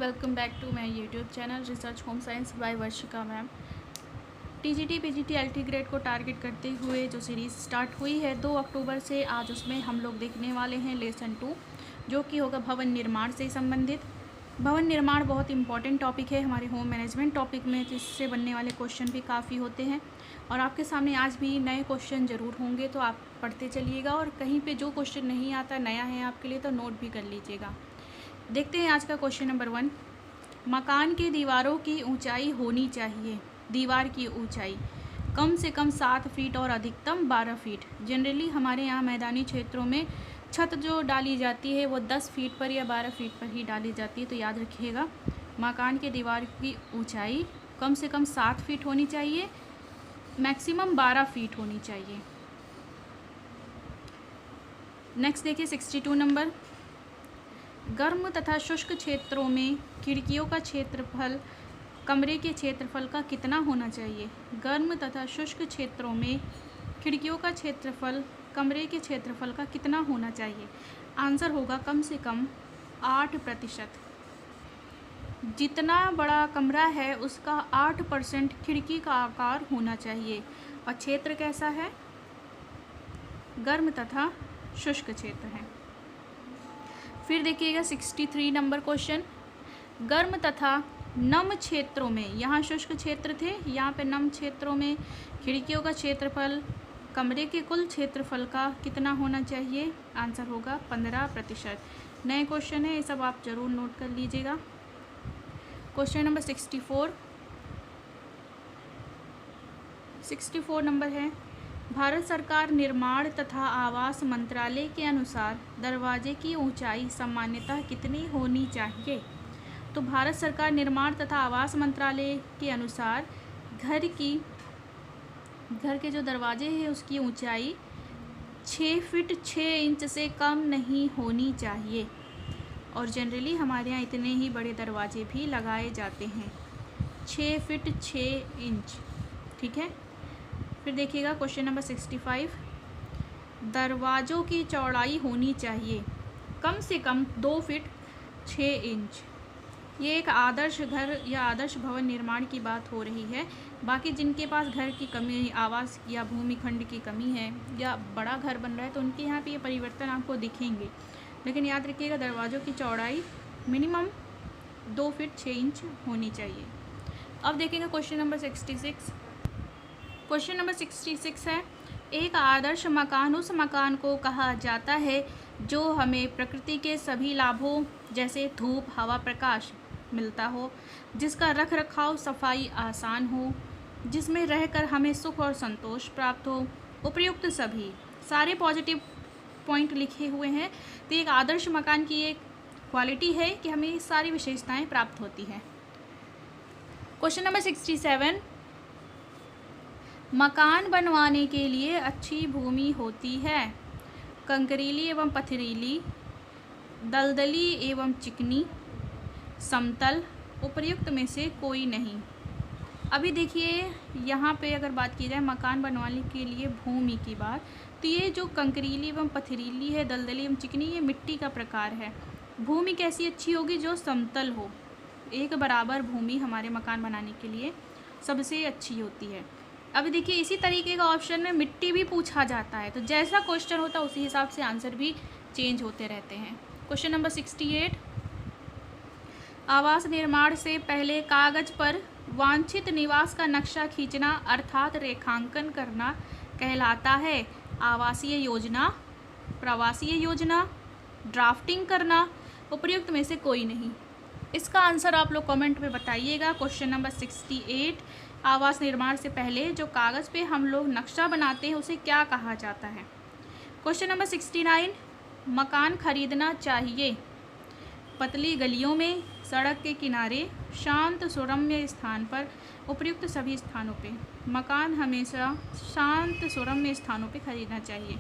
Welcome back to my YouTube channel research home science by Varshika ma'am. TGT PGT LT grade को target करते हुए जो series start हुई है 2 अक्टूबर से, आज उसमें हम लोग देखने वाले हैं लेसन 2, जो कि होगा भवन निर्माण से संबंधित। भवन निर्माण बहुत इंपॉर्टेंट टॉपिक है हमारे होम मैनेजमेंट टॉपिक में, जिससे बनने वाले क्वेश्चन भी काफ़ी होते हैं और आपके सामने आज भी नए क्वेश्चन ज़रूर होंगे, तो आप पढ़ते चलिएगा और कहीं पे जो क्वेश्चन नहीं आता नया है आपके लिए तो नोट भी कर लीजिएगा। देखते हैं आज का क्वेश्चन नंबर 1। मकान की दीवारों की ऊंचाई होनी चाहिए। दीवार की ऊंचाई कम से कम 7 फीट और अधिकतम 12 फीट। जनरली हमारे यहाँ मैदानी क्षेत्रों में छत जो डाली जाती है वो 10 फीट पर या 12 फीट पर ही डाली जाती है, तो याद रखिएगा मकान की दीवार की ऊंचाई कम से कम 7 फीट होनी चाहिए, मैक्सिमम 12 फीट होनी चाहिए। नेक्स्ट देखिए 62 नंबर। गर्म तथा शुष्क क्षेत्रों में खिड़कियों का क्षेत्रफल कमरे के क्षेत्रफल का कितना होना चाहिए। गर्म तथा शुष्क क्षेत्रों में खिड़कियों का क्षेत्रफल कमरे के क्षेत्रफल का कितना होना चाहिए। आंसर होगा कम से कम 8%। जितना बड़ा कमरा है उसका 8% खिड़की का आकार होना चाहिए। और क्षेत्र कैसा है, गर्म तथा शुष्क क्षेत्र है। फिर देखिएगा 63 नंबर क्वेश्चन। गर्म तथा नम क्षेत्रों में, यहाँ शुष्क क्षेत्र थे, यहाँ पे नम क्षेत्रों में खिड़कियों का क्षेत्रफल कमरे के कुल क्षेत्रफल का कितना होना चाहिए। आंसर होगा 15%। नए क्वेश्चन है, ये सब आप ज़रूर नोट कर लीजिएगा। क्वेश्चन नंबर 64 नंबर है। भारत सरकार निर्माण तथा आवास मंत्रालय के अनुसार दरवाजे की ऊंचाई सामान्यतः कितनी होनी चाहिए। तो भारत सरकार निर्माण तथा आवास मंत्रालय के अनुसार घर के जो दरवाजे हैं उसकी ऊंचाई 6 फीट 6 इंच से कम नहीं होनी चाहिए। और जनरली हमारे यहाँ इतने ही बड़े दरवाजे भी लगाए जाते हैं, 6 फीट 6 इंच। ठीक है। फिर देखिएगा क्वेश्चन नंबर 65। दरवाज़ों की चौड़ाई होनी चाहिए कम से कम 2 फीट 6 इंच। ये एक आदर्श घर या आदर्श भवन निर्माण की बात हो रही है। बाकी जिनके पास घर की कमी, आवास या भूमि खंड की कमी है या बड़ा घर बन रहा है तो उनके यहाँ पे ये परिवर्तन आपको दिखेंगे, लेकिन याद रखिएगा दरवाज़ों की चौड़ाई मिनिमम 2 फीट 6 इंच होनी चाहिए। अब देखेंगे क्वेश्चन नंबर 66। क्वेश्चन नंबर 66 है, एक आदर्श मकान उस मकान को कहा जाता है जो हमें प्रकृति के सभी लाभों जैसे धूप, हवा, प्रकाश मिलता हो, जिसका रख रखाव सफाई आसान हो, जिसमें रहकर हमें सुख और संतोष प्राप्त हो। उपयुक्त सभी सारे पॉजिटिव पॉइंट लिखे हुए हैं। तो एक आदर्श मकान की एक क्वालिटी है कि हमें सारी विशेषताएं प्राप्त होती हैं। Question number 67। मकान बनवाने के लिए अच्छी भूमि होती है, कंकरीली एवं पथरीली, दलदली एवं चिकनी, समतल, उपर्युक्त में से कोई नहीं। अभी देखिए यहाँ पे अगर बात की जाए मकान बनवाने के लिए भूमि की बात, तो ये जो कंकरीली एवं पथरीली है, दलदली एवं चिकनी, ये मिट्टी का प्रकार है। भूमि कैसी अच्छी होगी, जो समतल हो। एक बराबर भूमि हमारे मकान बनाने के लिए सबसे अच्छी होती है। अब देखिए इसी तरीके का ऑप्शन में मिट्टी भी पूछा जाता है, तो जैसा क्वेश्चन होता है उसी हिसाब से आंसर भी चेंज होते रहते हैं। Question number 68। आवास निर्माण से पहले कागज पर वांछित निवास का नक्शा खींचना अर्थात रेखांकन करना कहलाता है। आवासीय योजना, प्रवासीय योजना, ड्राफ्टिंग करना, उपर्युक्त में से कोई नहीं। इसका आंसर आप लोग कमेंट में बताइएगा। Question number 68। आवास निर्माण से पहले जो कागज़ पे हम लोग नक्शा बनाते हैं उसे क्या कहा जाता है। Question number 69। मकान खरीदना चाहिए पतली गलियों में, सड़क के किनारे, शांत सुरम्य स्थान पर, उपयुक्त सभी स्थानों पे। मकान हमेशा शांत सुरम्य स्थानों पे खरीदना चाहिए,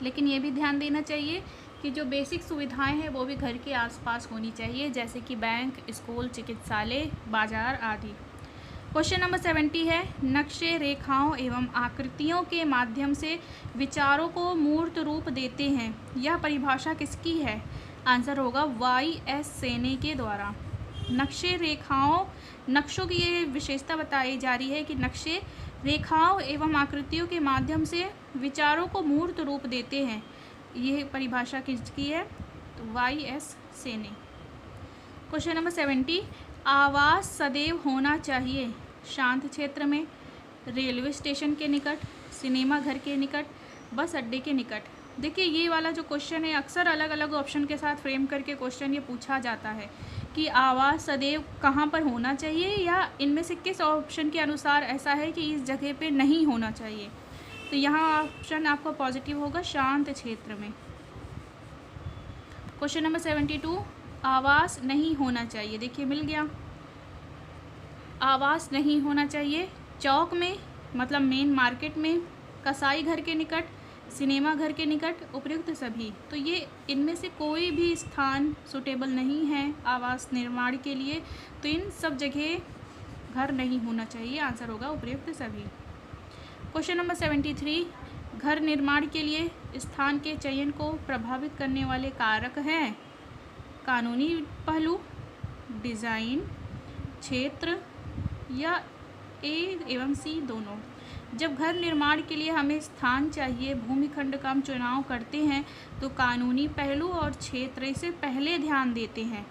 लेकिन ये भी ध्यान देना चाहिए कि जो बेसिक सुविधाएं हैं वो भी घर के आसपास होनी चाहिए, जैसे कि बैंक, स्कूल, चिकित्सालय, बाजार आदि। क्वेश्चन नंबर 70 है, नक्शे, रेखाओं एवं आकृतियों के माध्यम से विचारों को मूर्त रूप देते हैं। यह परिभाषा किसकी है। आंसर होगा YS सेने के द्वारा। नक्शों की ये विशेषता बताई जा रही है कि नक्शे रेखाओं एवं आकृतियों के माध्यम से विचारों को मूर्त रूप देते हैं। ये परिभाषा किसकी है? तो YS सेने। क्वेश्चन नंबर 70, आवास सदैव होना चाहिए शांत क्षेत्र में, रेलवे स्टेशन के निकट, सिनेमा घर के निकट, बस अड्डे के निकट। देखिए ये वाला जो क्वेश्चन है अक्सर अलग अलग ऑप्शन के साथ फ्रेम करके क्वेश्चन ये पूछा जाता है कि आवास सदैव कहाँ पर होना चाहिए या इनमें से किस ऑप्शन के अनुसार ऐसा है कि इस जगह पे नहीं होना चाहिए। तो यहाँ ऑप्शन आपका पॉजिटिव होगा, शांत क्षेत्र में। क्वेश्चन नंबर 72, आवास नहीं होना चाहिए। देखिए मिल गया, आवास नहीं होना चाहिए चौक में, मतलब मेन मार्केट में, कसाई घर के निकट, सिनेमा घर के निकट, उपयुक्त सभी। तो ये इनमें से कोई भी स्थान सुटेबल नहीं है आवास निर्माण के लिए, तो इन सब जगह घर नहीं होना चाहिए। आंसर होगा उपयुक्त सभी। क्वेश्चन नंबर 73, घर निर्माण के लिए स्थान के चयन को प्रभावित करने वाले कारक हैं कानूनी पहलू, डिज़ाइन, क्षेत्र या A एवं C दोनों। जब घर निर्माण के लिए हमें स्थान चाहिए, भूमिखंड का हम चुनाव करते हैं तो कानूनी पहलू और क्षेत्र इसे पहले ध्यान देते हैं,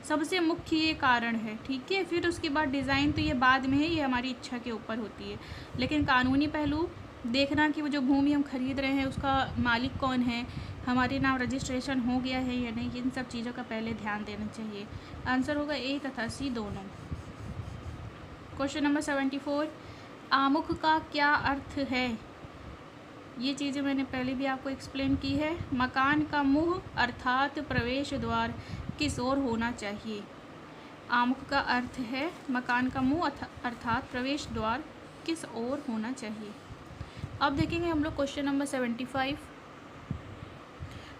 सबसे मुख्य ये कारण है। ठीक है, फिर उसके बाद डिज़ाइन तो ये बाद में है, ये हमारी इच्छा के ऊपर होती है। लेकिन कानूनी पहलू देखना कि वो जो भूमि हम खरीद रहे हैं उसका मालिक कौन है, हमारे नाम रजिस्ट्रेशन हो गया है या नहीं, इन सब चीज़ों का पहले ध्यान देना चाहिए। आंसर होगा A तथा C दोनों। क्वेश्चन नंबर 74, आमुख का क्या अर्थ है? ये चीज़ें मैंने पहले भी आपको एक्सप्लेन की है। मकान का मुंह अर्थात प्रवेश द्वार किस ओर होना चाहिए? आमुख का अर्थ है मकान का मुंह अर्थात प्रवेश द्वार किस ओर होना चाहिए। अब देखेंगे हम लोग क्वेश्चन नंबर 75।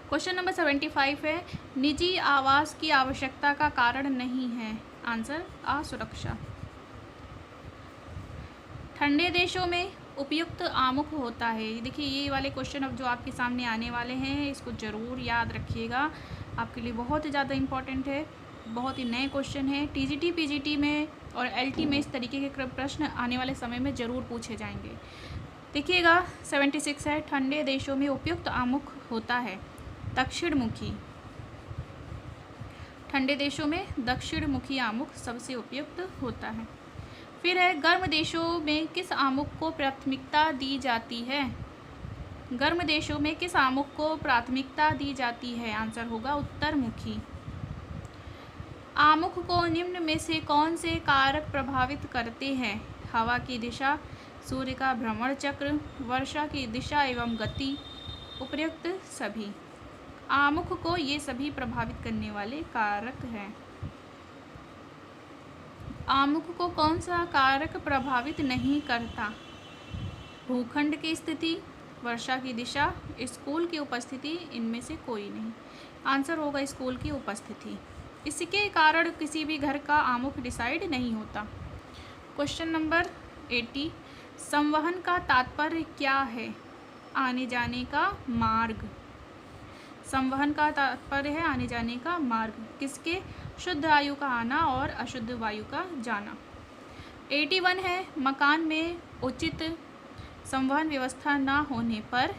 क्वेश्चन नंबर 75 है, निजी आवास की आवश्यकता का कारण नहीं है। आंसर असुरक्षा। ठंडे देशों में उपयुक्त आमुख होता है। देखिए ये वाले क्वेश्चन अब जो आपके सामने आने वाले हैं इसको ज़रूर याद रखिएगा, आपके लिए बहुत ही ज़्यादा इम्पॉर्टेंट है, बहुत ही नए क्वेश्चन है। TGT PGT में और LT में इस तरीके के प्रश्न आने वाले समय में ज़रूर पूछे जाएंगे। देखिएगा 76 है, ठंडे देशों में उपयुक्त आमुख होता है दक्षिणमुखी। ठंडे देशों में दक्षिणमुखी आमुख सबसे उपयुक्त होता है। फिर है, गर्म देशों में किस आमुख को प्राथमिकता दी जाती है? गर्म देशों में किस आमुख को प्राथमिकता दी जाती है? आंसर होगा उत्तरमुखी। आमुख को निम्न में से कौन से कारक प्रभावित करते हैं? हवा की दिशा, सूर्य का भ्रमण चक्र, वर्षा की दिशा एवं गति, उपयुक्त सभी। आमुख को ये सभी प्रभावित करने वाले कारक हैं। आमुख को कौन सा कारक प्रभावित नहीं करता? भूखंड की स्थिति, वर्षा की दिशा, स्कूल की उपस्थिति, इनमें से कोई नहीं। आंसर होगा स्कूल की उपस्थिति। इसके कारण किसी भी घर का आमुख डिसाइड नहीं होता। क्वेश्चन नंबर 80, संवहन का तात्पर्य क्या है? आने जाने का मार्ग। संवहन का तात्पर्य है आने जाने का मार्ग। किसके? शुद्ध वायु का आना और अशुद्ध वायु का जाना। 81 है, मकान में उचित संवहन व्यवस्था न होने पर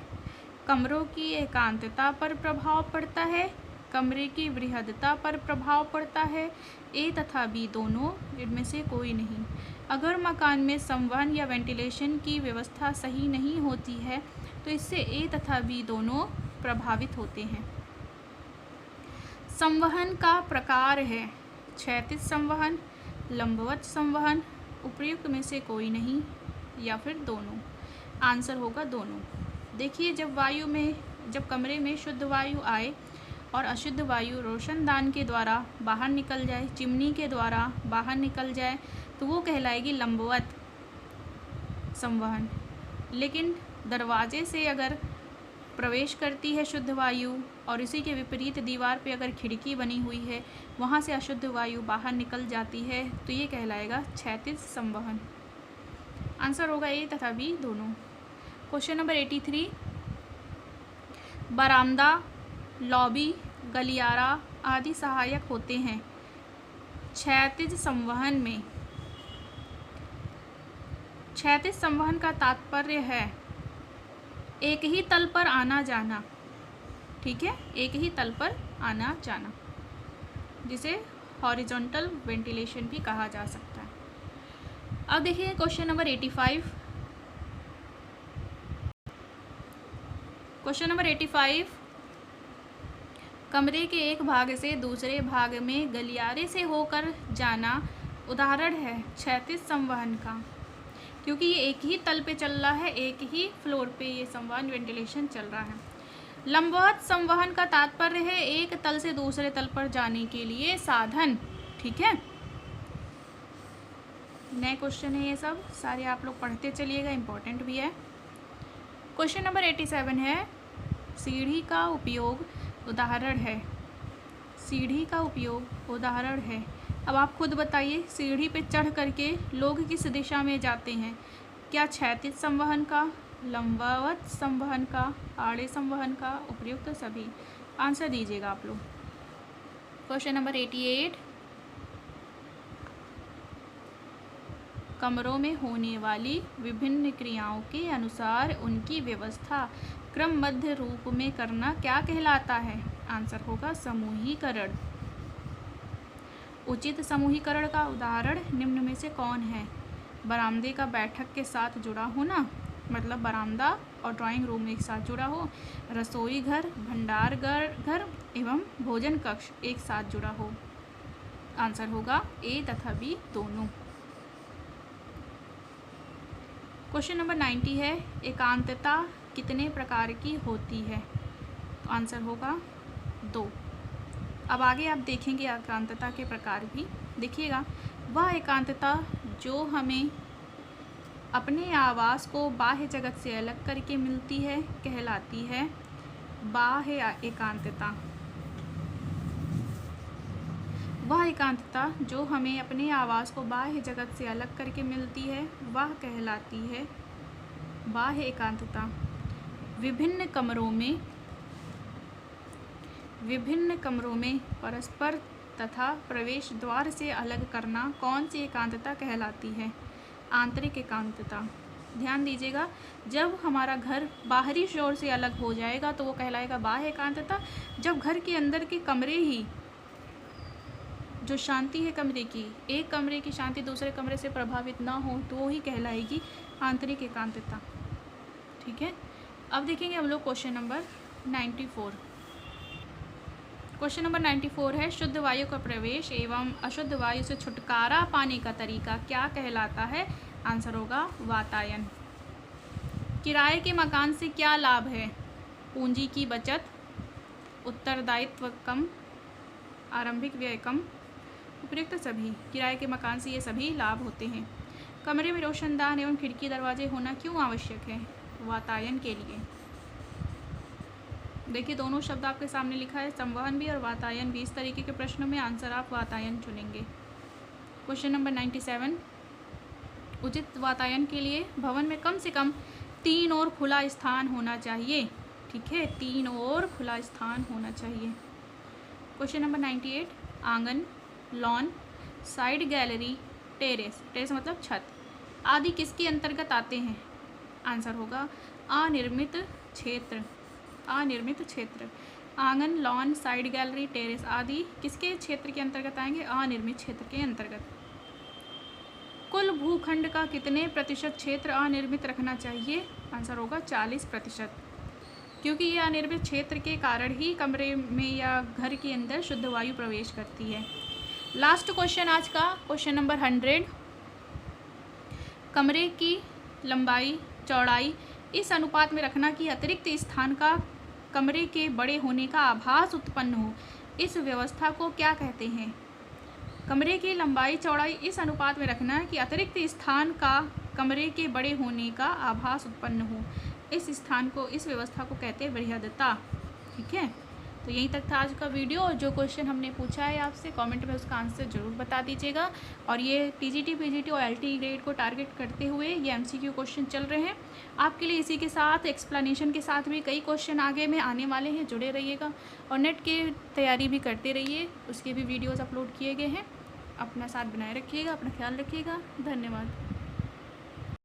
कमरों की एकांतता पर प्रभाव पड़ता है, कमरे की बृहदता पर प्रभाव पड़ता है। A तथा B दोनों, इनमें से कोई नहीं। अगर मकान में संवहन या वेंटिलेशन की व्यवस्था सही नहीं होती है तो इससे A तथा B दोनों प्रभावित होते हैं। संवहन का प्रकार है क्षैतिज संवहन, लंबवत संवहन, उपयुक्त में से कोई नहीं या फिर दोनों। आंसर होगा दोनों। देखिए जब कमरे में शुद्ध वायु आए और अशुद्ध वायु रोशनदान के द्वारा बाहर निकल जाए, चिमनी के द्वारा बाहर निकल जाए तो वो कहलाएगी लंबवत संवहन। लेकिन दरवाजे से अगर प्रवेश करती है शुद्ध वायु और इसी के विपरीत दीवार पे अगर खिड़की बनी हुई है वहाँ से अशुद्ध वायु बाहर निकल जाती है तो ये कहलाएगा क्षैतिज संवहन। आंसर होगा A तथा B दोनों। क्वेश्चन नंबर 83, बरामदा, लॉबी, गलियारा आदि सहायक होते हैं। क्षैतिज संवहन में, क्षैतिज संवहन का तात्पर्य है एक ही तल पर आना जाना, ठीक है, एक ही तल पर आना जाना, जिसे हॉरिजॉन्टल वेंटिलेशन भी कहा जा सकता है। अब देखिए क्वेश्चन नंबर 85। क्वेश्चन नंबर 85, कमरे के एक भाग से दूसरे भाग में गलियारे से होकर जाना उदाहरण है क्षैतिज संवहन का, क्योंकि ये एक ही तल पे चल रहा है, एक ही फ्लोर पे ये संवहन वेंटिलेशन चल रहा है। लंबवत संवहन का तात्पर्य है एक तल से दूसरे तल पर जाने के लिए साधन, ठीक है। नए क्वेश्चन है, ये सब सारे आप लोग पढ़ते चलिएगा, इम्पोर्टेंट भी है। क्वेश्चन नंबर 87 है सीढ़ी का उपयोग उदाहरण है। सीढ़ी का उपयोग उदाहरण है। अब आप खुद बताइए, सीढ़ी पे चढ़ करके लोग किस दिशा में जाते हैं? क्या क्षैतिज संवहन का, लंबवत संवहन का, आड़े संवहन का, उपयुक्त सभी? आंसर दीजिएगा आप लोग। क्वेश्चन नंबर 88, कमरों में होने वाली विभिन्न क्रियाओं के अनुसार उनकी व्यवस्था क्रमबद्ध रूप में करना क्या कहलाता है? आंसर होगा समूहीकरण। उचित समूहीकरण का उदाहरण निम्न में से कौन है? बरामदे का बैठक के साथ जुड़ा होना, मतलब बरामदा और ड्राइंग रूम एक साथ जुड़ा हो, रसोई घर, भंडार घर एवं भोजन कक्ष एक साथ जुड़ा हो। आंसर होगा ए तथा बी दोनों। क्वेश्चन नंबर 90 है एकांतता कितने प्रकार की होती है? तो आंसर होगा 2। अब आगे आप देखेंगे एकांतता के प्रकार भी। देखिएगा, वह एकांतता जो हमें अपने आवास को बाह्य जगत से अलग करके मिलती है कहलाती है बाह्य एकांतता। वह एकांतता जो हमें अपने आवास को बाह्य जगत से अलग करके मिलती है वह कहलाती है बाह्य एकांतता। विभिन्न कमरों में परस्पर तथा प्रवेश द्वार से अलग करना कौन सी एकांतता कहलाती है? आंतरिक एकांतता। ध्यान दीजिएगा, जब हमारा घर बाहरी शोर से अलग हो जाएगा तो वो कहलाएगा बाह्य एकांतता। जब घर के अंदर के कमरे ही जो शांति है कमरे की, एक कमरे की शांति दूसरे कमरे से प्रभावित ना हो तो वो ही कहलाएगी आंतरिक एकांतता, ठीक है। अब देखेंगे हम लोग क्वेश्चन नंबर 94। क्वेश्चन नंबर 94 है शुद्ध वायु का प्रवेश एवं अशुद्ध वायु से छुटकारा पाने का तरीका क्या कहलाता है? आंसर होगा वातायन। किराए के मकान से क्या लाभ है? पूंजी की बचत, उत्तरदायित्व कम, आरंभिक व्यय कम, उपयुक्त सभी। किराए के मकान से ये सभी लाभ होते हैं। कमरे में रोशनदान एवं खिड़की दरवाजे होना क्यों आवश्यक है? वातायन के लिए। देखिए, दोनों शब्द आपके सामने लिखा है, संवहन भी और वातायन भी। इस तरीके के प्रश्नों में आंसर आप वातायन चुनेंगे। क्वेश्चन नंबर 97, उचित वातायन के लिए भवन में कम से कम 3 ओर खुला स्थान होना चाहिए, ठीक है, 3 ओर खुला स्थान होना चाहिए। क्वेश्चन नंबर 98, आंगन, lawn, side gallery, terrace, terrace मतलब छत आदि किसके अंतर्गत आते हैं? आंसर होगा अनिर्मित क्षेत्र। अनिर्मित क्षेत्र। आंगन, लॉन, साइड गैलरी, टेरेस आदि किसके क्षेत्र के अंतर्गत आएंगे? अनिर्मित क्षेत्र के अंतर्गत। कुल भूखंड का कितने प्रतिशत क्षेत्र अनिर्मित रखना चाहिए? आंसर होगा 40%, क्योंकि ये अनिर्मित क्षेत्र के कारण ही कमरे में या घर के अंदर शुद्ध वायु प्रवेश करती है। लास्ट क्वेश्चन आज का, क्वेश्चन नंबर 100, कमरे की लंबाई चौड़ाई इस अनुपात में रखना कि अतिरिक्त स्थान का कमरे के बड़े होने का आभास उत्पन्न हो, इस व्यवस्था को क्या कहते हैं? कमरे की लंबाई चौड़ाई इस अनुपात में रखना कि अतिरिक्त स्थान का कमरे के बड़े होने का आभास उत्पन्न हो, इस व्यवस्था को कहते हैं बृहदता, ठीक है। तो यहीं तक था आज का वीडियो, और जो क्वेश्चन हमने पूछा है आपसे कमेंट में उसका आंसर ज़रूर बता दीजिएगा। और ये टीजीटी, पीजीटी और एलटी ग्रेड को टारगेट करते हुए ये एमसीक्यू क्वेश्चन चल रहे हैं आपके लिए। इसी के साथ एक्सप्लेनेशन के साथ भी कई क्वेश्चन आगे में आने वाले हैं, जुड़े रहिएगा। और नेट की तैयारी भी करते रहिए, उसके भी वीडियोज़ अपलोड किए गए हैं। अपना साथ बनाए रखिएगा, अपना ख्याल रखिएगा। धन्यवाद।